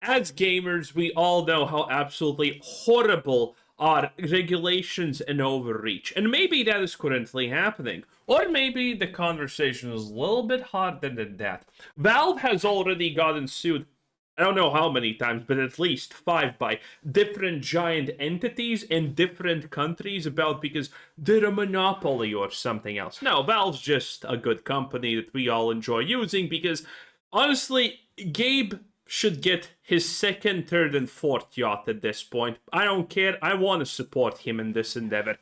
as gamers, we all know how absolutely horrible are regulations and overreach. And maybe that is currently happening. Or maybe the conversation is a little bit harder than that. Valve has already gotten sued, I don't know how many times, but at least 5 by different giant entities in different countries about because they're a monopoly or something else. No, Valve's just a good company that we all enjoy using because honestly, Gabe should get his second, third, and fourth yacht at this point. I don't care. I want to support him in this endeavor.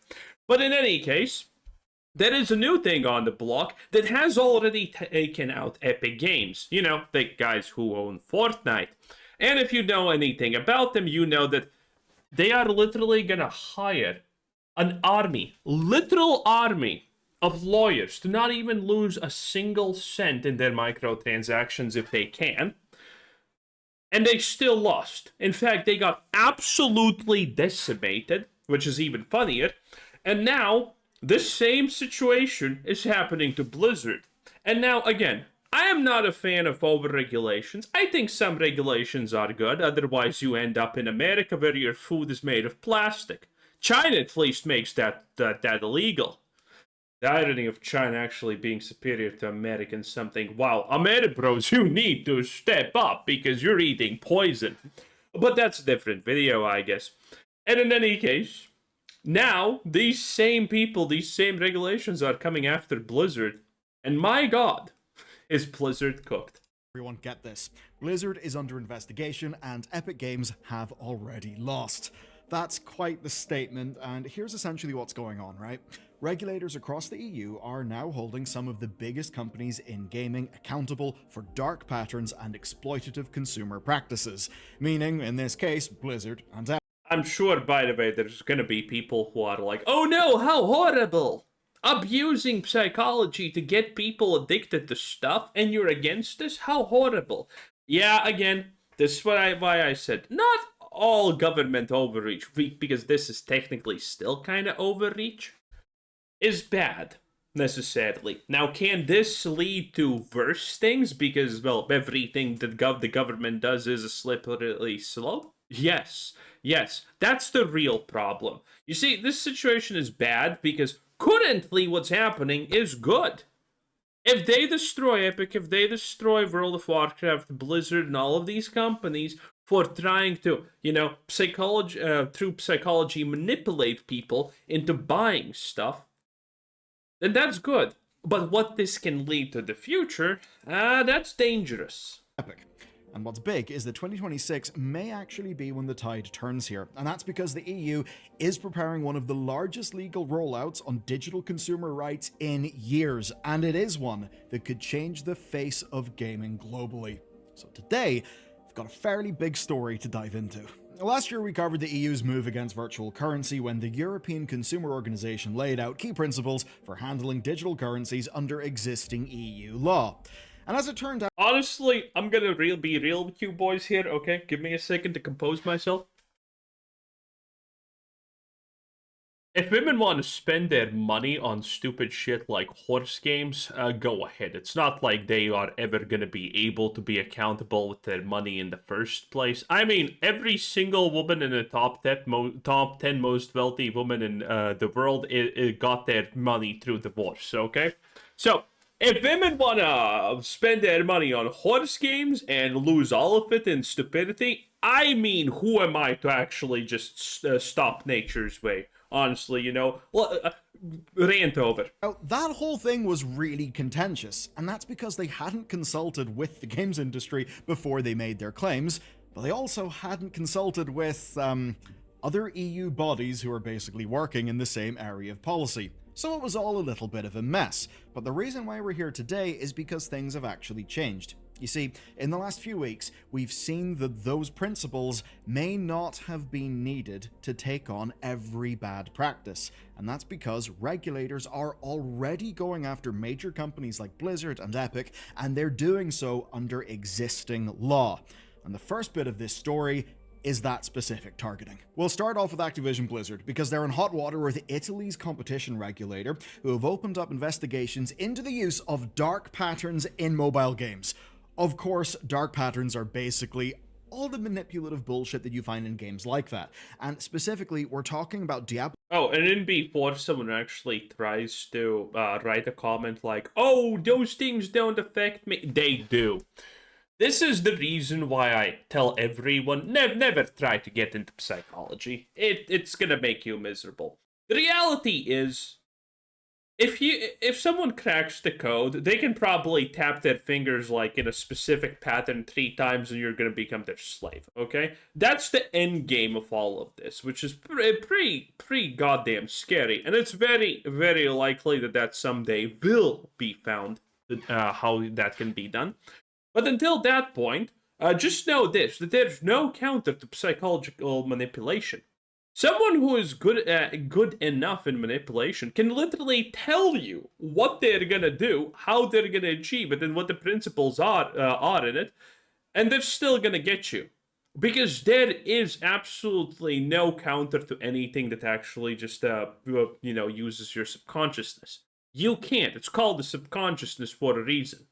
But in any case, there is a new thing on the block that has already taken out Epic Games. You know, the guys who own Fortnite. And if you know anything about them, you know that they are literally gonna hire an army, literal army of lawyers to not even lose a single cent in their microtransactions if they can. And they still lost. In fact, they got absolutely decimated, which is even funnier. And now, this same situation is happening to Blizzard. And now, again, I am not a fan of over-regulations. I think some regulations are good, otherwise you end up in America where your food is made of plastic. China at least makes that illegal. The irony of China actually being superior to America in something. Wow, Ameribros, you need to step up because you're eating poison. But that's a different video, I guess. And in any case, now these same people, these same regulations are coming after Blizzard. And my god, is Blizzard cooked. Everyone get this. Blizzard is under investigation and Epic Games have already lost. That's quite the statement, and here's essentially what's going on, right? Regulators across the EU are now holding some of the biggest companies in gaming accountable for dark patterns and exploitative consumer practices. Meaning, in this case, Blizzard and Epic. I'm sure, by the way, there's gonna be people who are like, oh no, how horrible! Abusing psychology to get people addicted to stuff, and you're against this? How horrible. Yeah, again, this is why I said, not all government overreach, because this is technically still kind of overreach, is bad, necessarily. Now, can this lead to worse things? Because, well, everything that the government does is a slippery slope? Yes, that's the real problem. You see, this situation is bad because currently what's happening is good. If they destroy Epic, if they destroy World of Warcraft, Blizzard, and all of these companies for trying to, through psychology manipulate people into buying stuff, then that's good. But what this can lead to the future, that's dangerous. Epic. And what's big is that 2026 may actually be when the tide turns here, and that's because the EU is preparing one of the largest legal rollouts on digital consumer rights in years, and it is one that could change the face of gaming globally. So today, we've got a fairly big story to dive into. Last year we covered the EU's move against virtual currency when the European Consumer Organization laid out key principles for handling digital currencies under existing EU law. And as it turned out... Honestly, I'm gonna be real with you boys here, okay? Give me a second to compose myself. If women want to spend their money on stupid shit like horse games, go ahead. It's not like they are ever gonna be able to be accountable with their money in the first place. I mean, every single woman in the top 10 most wealthy women in the world got their money through divorce, okay? So, if women want to spend their money on horse games and lose all of it in stupidity, I mean, who am I to actually just stop nature's way? Honestly, rant over. Now, that whole thing was really contentious, and that's because they hadn't consulted with the games industry before they made their claims, but they also hadn't consulted with, other EU bodies who are basically working in the same area of policy. So it was all a little bit of a mess, but the reason why we're here today is because things have actually changed. You see, in the last few weeks, we've seen that those principles may not have been needed to take on every bad practice, and that's because regulators are already going after major companies like Blizzard and Epic, and they're doing so under existing law. And the first bit of this story is that specific targeting. We'll start off with Activision Blizzard, because they're in hot water with Italy's competition regulator, who have opened up investigations into the use of dark patterns in mobile games. Of course, dark patterns are basically all the manipulative bullshit that you find in games like that. And specifically, we're talking about Diablo. Oh, and then before someone actually tries to write a comment like, "Oh, those things don't affect me," they do. This is the reason why I tell everyone never try to get into psychology. It's gonna make you miserable. The reality is, if someone cracks the code, they can probably tap their fingers like in a specific pattern 3 times and you're gonna become their slave, okay? That's the end game of all of this, which is pretty goddamn scary. And it's very, very likely that someday will be found, how that can be done. But until that point, just know this, that there's no counter to psychological manipulation. Someone who is good enough in manipulation can literally tell you what they're gonna do, how they're gonna achieve it, and what the principles are in it, and they're still gonna get you. Because there is absolutely no counter to anything that actually just uses your subconsciousness. You can't. It's called the subconsciousness for a reason.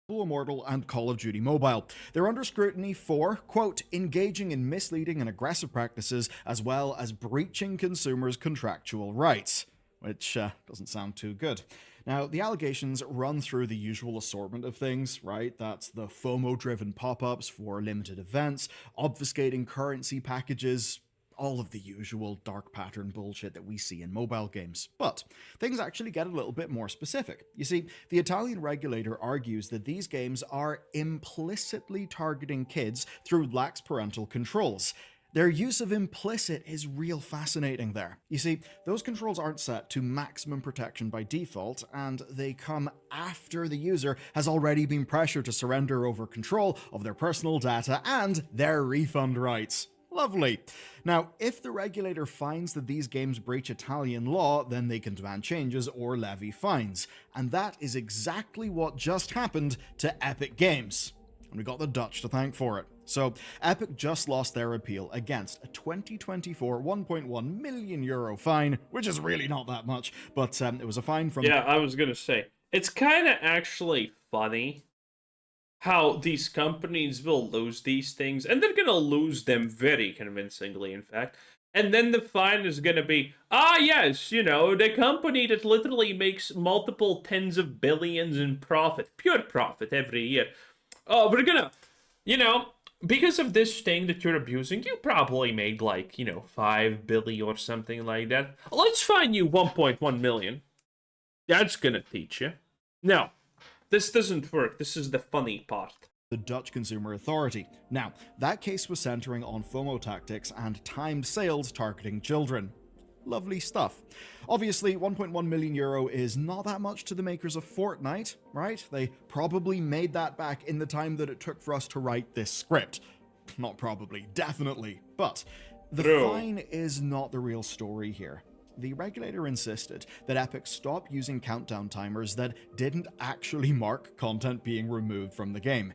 Immortal and Call of Duty Mobile. They're under scrutiny for, quote, engaging in misleading and aggressive practices as well as breaching consumers' contractual rights, which doesn't sound too good. Now, the allegations run through the usual assortment of things, right? That's the FOMO-driven pop-ups for limited events, obfuscating currency packages, all of the usual dark pattern bullshit that we see in mobile games. But things actually get a little bit more specific. You see, the Italian regulator argues that these games are implicitly targeting kids through lax parental controls. Their use of implicit is real fascinating there. You see, those controls aren't set to maximum protection by default, and they come after the user has already been pressured to surrender over control of their personal data and their refund rights. Lovely. Now, if the regulator finds that these games breach Italian law, then they can demand changes or levy fines. And that is exactly what just happened to Epic Games. And we got the Dutch to thank for it. So, Epic just lost their appeal against a 2024 1.1 million euro fine, which is really not that much, but it was a fine from... Yeah, I was gonna say, it's kind of actually funny how these companies will lose these things, and they're gonna lose them very convincingly, in fact. And then the fine is gonna be, yes, the company that literally makes multiple tens of billions in profit, pure profit every year. Oh, we're gonna, because of this thing that you're abusing, you probably made like, 5 billion or something like that. Let's fine you 1.1 million. That's gonna teach you. No. This doesn't work. This is the funny part. The Dutch Consumer Authority. Now, that case was centering on FOMO tactics and timed sales targeting children. Lovely stuff. Obviously, 1.1 million euro is not that much to the makers of Fortnite, right? They probably made that back in the time that it took for us to write this script. Not probably, definitely. But the fine is not the real story here. The regulator insisted that Epic stop using countdown timers that didn't actually mark content being removed from the game.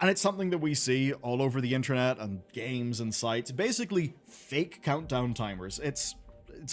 And it's something that we see all over the internet and games and sites, basically fake countdown timers. It's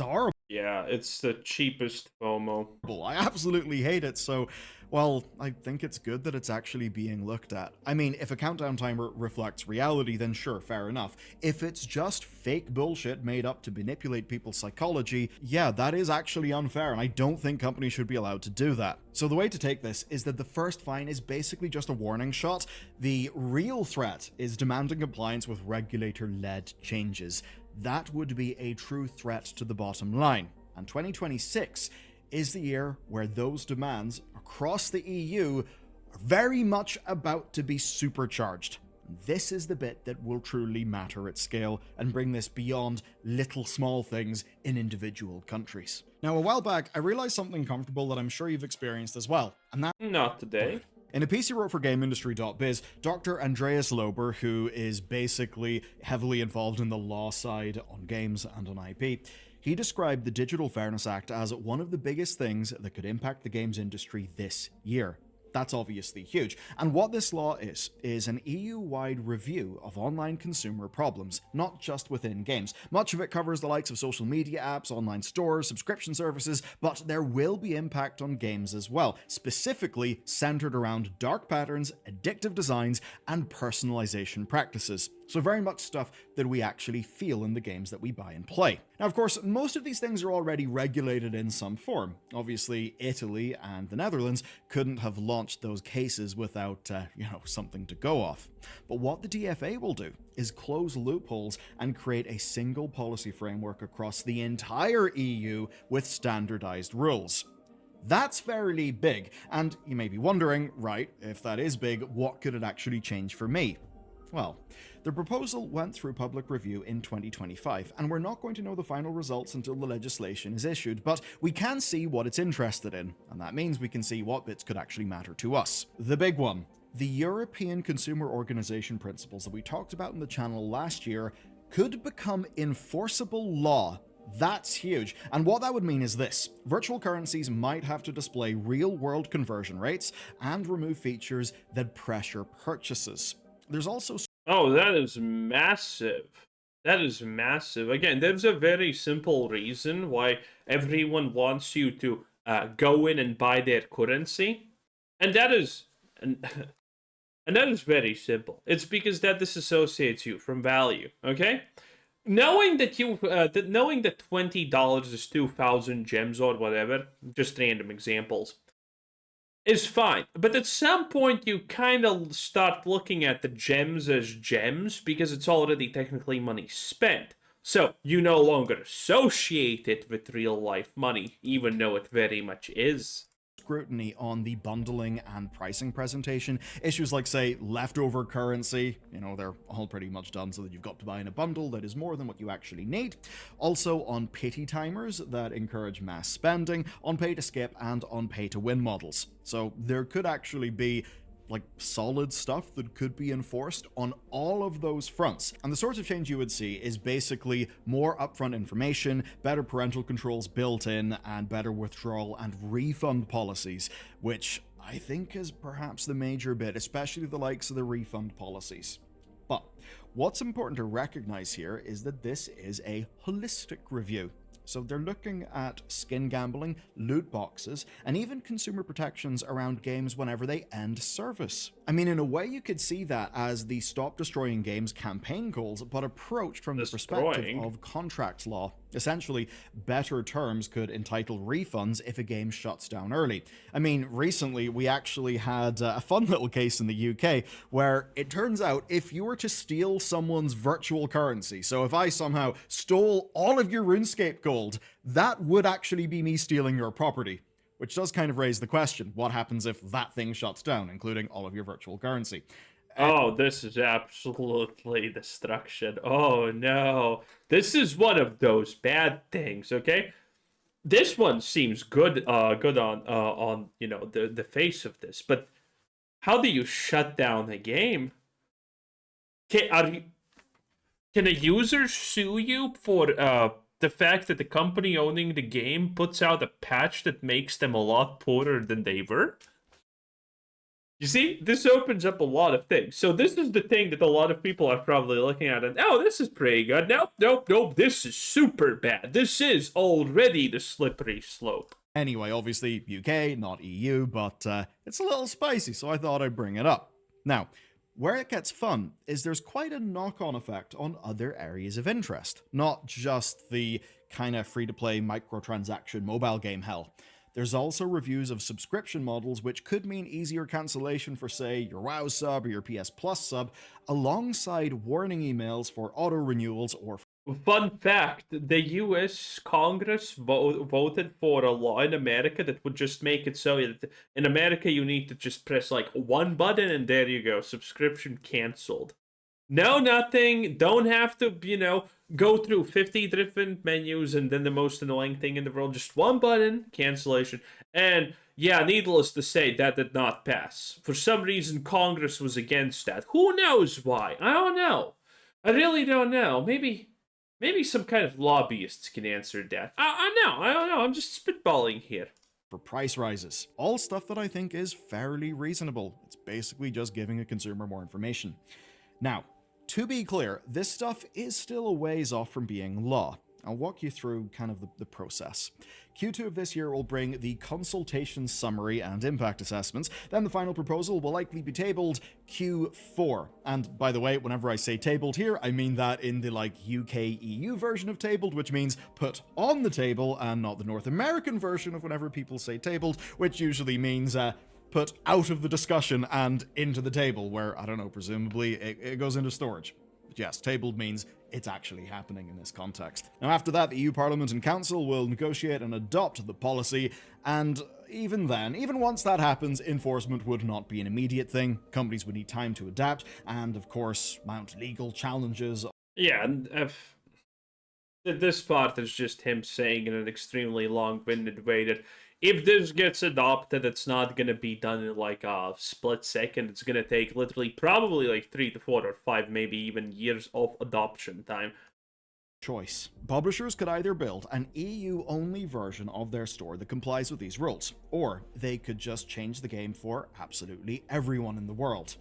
horrible. Yeah, it's the cheapest FOMO. I absolutely hate it, so, well, I think it's good that it's actually being looked at. I mean, if a countdown timer reflects reality, then sure, fair enough. If it's just fake bullshit made up to manipulate people's psychology, yeah, that is actually unfair, and I don't think companies should be allowed to do that. So the way to take this is that the first fine is basically just a warning shot. The real threat is demanding compliance with regulator-led changes. That would be a true threat to the bottom line. And 2026 is the year where those demands across the EU are very much about to be supercharged. This is the bit that will truly matter at scale and bring this beyond little small things in individual countries. Now, a while back, I realized something comfortable that I'm sure you've experienced as well, and that... Not today. In a piece he wrote for GameIndustry.biz, Dr. Andreas Lober, who is basically heavily involved in the law side on games and on IP, he described the Digital Fairness Act as one of the biggest things that could impact the games industry this year. That's obviously huge. And what this law is an EU-wide review of online consumer problems, not just within games. Much of it covers the likes of social media apps, online stores, subscription services, but there will be impact on games as well, specifically centered around dark patterns, addictive designs, and personalization practices. So very much stuff that we actually feel in the games that we buy and play. Now, of course, most of these things are already regulated in some form. Obviously, Italy and the Netherlands couldn't have launched those cases without, something to go off. But what the DFA will do is close loopholes and create a single policy framework across the entire EU with standardized rules. That's fairly big, and you may be wondering, right, if that is big, what could it actually change for me? Well, the proposal went through public review in 2025, and we're not going to know the final results until the legislation is issued, but we can see what it's interested in, and that means we can see what bits could actually matter to us. The big one. The European Consumer Organization principles that we talked about in the channel last year could become enforceable law. That's huge. And what that would mean is this. Virtual currencies might have to display real-world conversion rates and remove features that pressure purchases. There's also... Oh, that is massive. That is massive. Again, there's a very simple reason why everyone wants you to go in and buy their currency. And that is... And that is very simple. It's because that disassociates you from value, okay? Knowing that knowing that $20 is 2,000 gems or whatever, just random examples, is fine. But at some point, you kind of start looking at the gems as gems because it's already technically money spent. So you no longer associate it with real-life money, even though it very much is. Scrutiny on the bundling and pricing presentation. Issues like, say, leftover currency, they're all pretty much done so that you've got to buy in a bundle that is more than what you actually need. Also on pity timers that encourage mass spending, on pay to skip, and on pay to win models. So there could actually be solid stuff that could be enforced on all of those fronts. And the sort of change you would see is basically more upfront information, better parental controls built in, and better withdrawal and refund policies, which I think is perhaps the major bit, especially the likes of the refund policies. But what's important to recognize here is that this is a holistic review. So they're looking at skin gambling, loot boxes, and even consumer protections around games whenever they end service. I mean, in a way you could see that as the Stop Destroying Games campaign goals, but approached from the perspective of contract law. Essentially, better terms could entitle refunds if a game shuts down early. I mean, recently we actually had a fun little case in the UK where it turns out if you were to steal someone's virtual currency, so if I somehow stole all of your RuneScape gold, that would actually be me stealing your property. Which does kind of raise the question, what happens if that thing shuts down, including all of your virtual currency? Oh, this is absolutely destruction. Oh, no. This is one of those bad things, okay? This one seems good good on the face of this, but how do you shut down a game? Can a user sue you for the fact that the company owning the game puts out a patch that makes them a lot poorer than they were? You see, this opens up a lot of things. So this is the thing that a lot of people are probably looking at and, oh, this is pretty good. Nope, this is super bad. This is already the slippery slope. Anyway, obviously UK, not EU, but it's a little spicy, so I thought I'd bring it up. Now, where it gets fun is there's quite a knock-on effect on other areas of interest, not just the kind of free-to-play microtransaction mobile game hell. There's also reviews of subscription models, which could mean easier cancellation for, say, your WoW sub or your PS Plus sub, alongside warning emails for auto-renewals or... Fun fact, the US Congress voted for a law in America that would just make it so that in America you need to just press one button and there you go, subscription canceled. No, nothing, don't have to, go through 50 different menus and then the most annoying thing in the world, just one button, cancellation. And yeah, needless to say, that did not pass. For some reason, Congress was against that. Who knows why? I don't know. I really don't know. Maybe some kind of lobbyists can answer that. I don't know. I'm just spitballing here. for price rises. All stuff that I think is fairly reasonable. It's basically just giving a consumer more information. Now, to be clear, this stuff is still a ways off from being law. I'll walk you through kind of the process. Q2 of this year will bring the consultation summary and impact assessments, then the final proposal will likely be tabled Q4. And by the way, whenever I say tabled here, I mean that in the UK EU version of tabled, which means put on the table, and not the North American version of whenever people say tabled, which usually means put out of the discussion and into the table, where, I don't know, presumably it goes into storage. But yes, tabled means it's actually happening in this context. Now after that, the EU Parliament and Council will negotiate and adopt the policy, and even then, even once that happens, enforcement would not be an immediate thing. Companies would need time to adapt, and of course, mount legal challenges. Yeah, and this part is just him saying in an extremely long-winded way that if this gets adopted, it's not going to be done in like a split second. It's going to take literally probably like 3 to 4 or 5, maybe even years of adoption time. Choice. Publishers could either build an EU-only version of their store that complies with these rules, or they could just change the game for absolutely everyone in the world.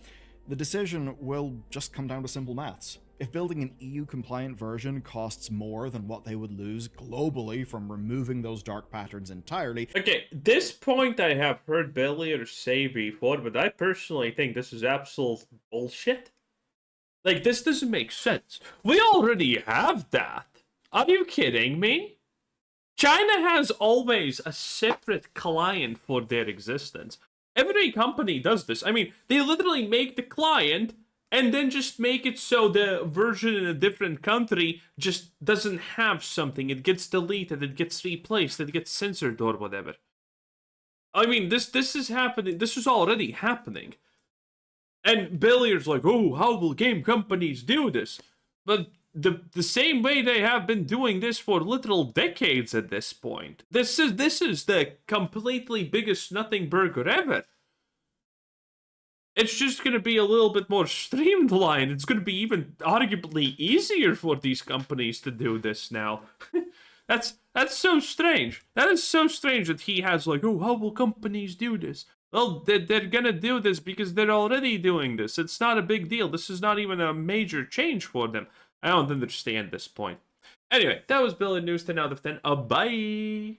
The decision will just come down to simple maths. If building an EU-compliant version costs more than what they would lose globally from removing those dark patterns entirely... Okay, this point I have heard Bellier say before, but I personally think this is absolute bullshit. Like, this doesn't make sense. We already have that. Are you kidding me? China has always a separate client for their existence. Every company does this. I mean, they literally make the client and then just make it so the version in a different country just doesn't have something. It gets deleted, it gets replaced, it gets censored or whatever. I mean, this is happening. This is already happening. And Bellier's like, oh, how will game companies do this? But the same way they have been doing this for literal decades at this point. This is the completely biggest nothing burger ever. It's just going to be a little bit more streamlined. It's going to be even arguably easier for these companies to do this now. That's so strange. That is so strange that he has like, oh, how will companies do this? Well, they're going to do this because they're already doing this. It's not a big deal. This is not even a major change for them. I don't understand this point. Anyway, that was Bill and News 10 out of 10. Bye!